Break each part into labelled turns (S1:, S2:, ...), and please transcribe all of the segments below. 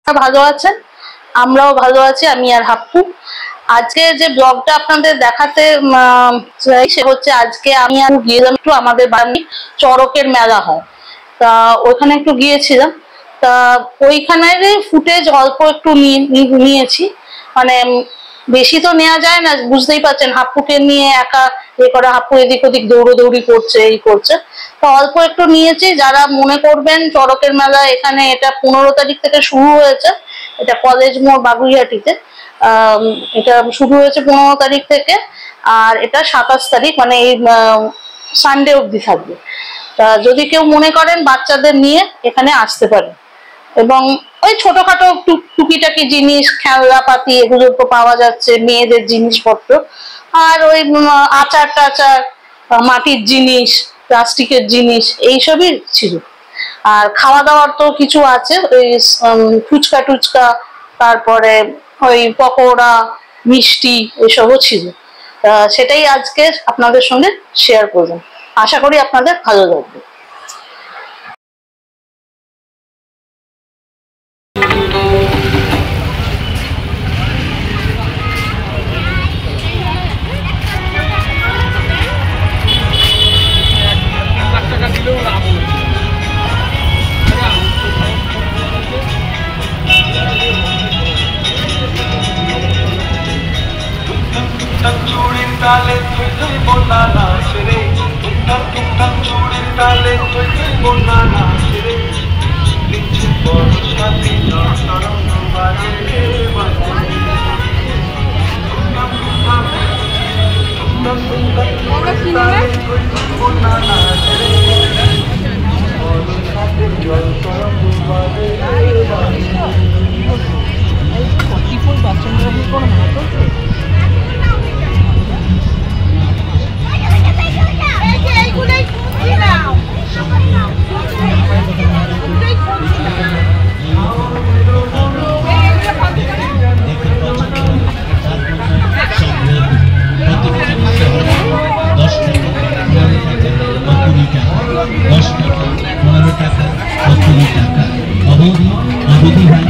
S1: ভালো আছেন, আমরাও ভালো আছি। আমি আর হাপ্পু আজকে যে ব্লগটা আপনাদের দেখাতে সে হচ্ছে, আজকে আমি আর গিয়েছিলাম একটু আমাদের বাড়ি চড়কের মেলা হয়, তা ওইখানে একটু গিয়েছিলাম। তা ওইখানের ফুটেজ অল্প একটু নিয়েছি, মানে বেশি তো নেওয়া যায় না, বুঝতেই পারছেন হাপ্পুকে নিয়ে একা করা, হাপ্পু এদিক ওদিক দৌড়োদৌড়ি করছে, এই করছে। তো অল্প একটু নিয়েছি। যারা মনে করবেন চড়কের মেলা এখানে, এটা 15 তারিখ থেকে শুরু হয়েছে, এটা কলেজ মোড় বাগুইহাটিতে। এটা শুরু হয়েছে 15 তারিখ থেকে, আর এটা 27 তারিখ, মানে এই সানডে অবধি থাকবে। তা যদি কেউ মনে করেন বাচ্চাদের নিয়ে এখানে আসতে পারে, এবং ওই ছোটখাটো টুকিটাকি জিনিস, খেলনাপাতি, এগুলো তো পাওয়া যাচ্ছে, মেয়েদের জিনিসপত্র, আর ওই আচার টাচার, মাটির জিনিস, প্লাস্টিকের জিনিস, এইসবই ছিল। আর খাওয়া দাওয়ার তো কিছু আছে, ওই ফুচকা টুচকা, তারপরে ওই পকোড়া, মিষ্টি, এসবও ছিল। সেটাই আজকে আপনাদের সঙ্গে শেয়ার করলাম। আশা করি আপনাদের ভালো লাগবে।
S2: তালে তুই তুই বন্যা নাচ রে, টুকটাক চুড়ির তালে তুই তুই বন্যা নাচ রে, দিচ্ছে বড় সাথে তরঙ্গ বাজে রে বাজে, টুকটাক চুড়ির তালে তুই তুই বন্যা নাচ রে, বড় সাথে তরঙ্গ বাজে রে বাজে।
S3: অবধি হয়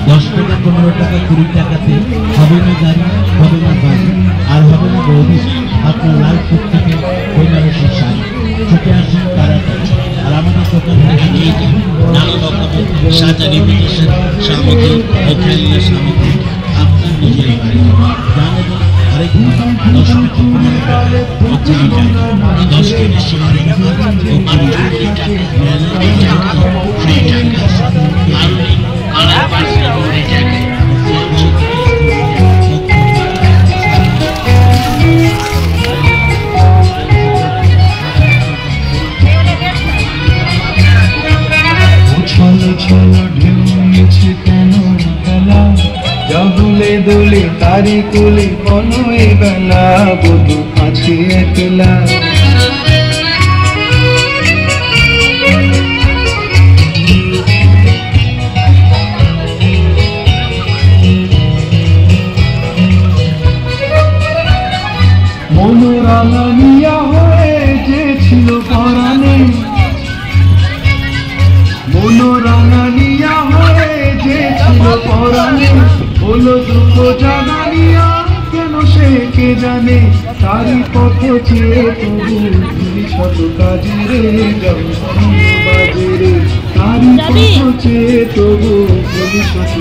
S3: 10 টাকা 15 টাকা 20 টাকাতে হবে না গাড়ি, হবে না বাড়ি, আর হবে না বৌদি। আপনার লালপুর থেকে বৈনারসের শাড়ি ছুটে আসুন তাড়াতাড়ি। আর আমাদের দোকানে নানা রকমের সাজার ইমিটেশন সামগ্রী ও খেলনা সামগ্রী আপনার নিজের বাড়ি জানেন। আরেক 10 টাকা 15 টাকা ও 20 টাকা, এই 10 টাকা সোনার টাকা ও 20 টাকা মেলার টাকা ফ্রি টাকা, আর আর পাশে ওই টাকা।
S2: ছলো ছলো ঢেউ নিচ্ছে কেন খেলা, জগুলে দোলে তারি কোলে বলো এ বেলা, বধু আছে একলা। মনোরঙিয়া হয়ে যে ছিল পরাণে, মনোরঙিয়া হয়ে যে ছিল পরাণে, হলো দুঃখ জাগানিয়া কেন সে কে জানে, তারি পথ চেয়ে তবু শত কাজে রে বাজে রে, তারি পথ চেয়ে তবু শত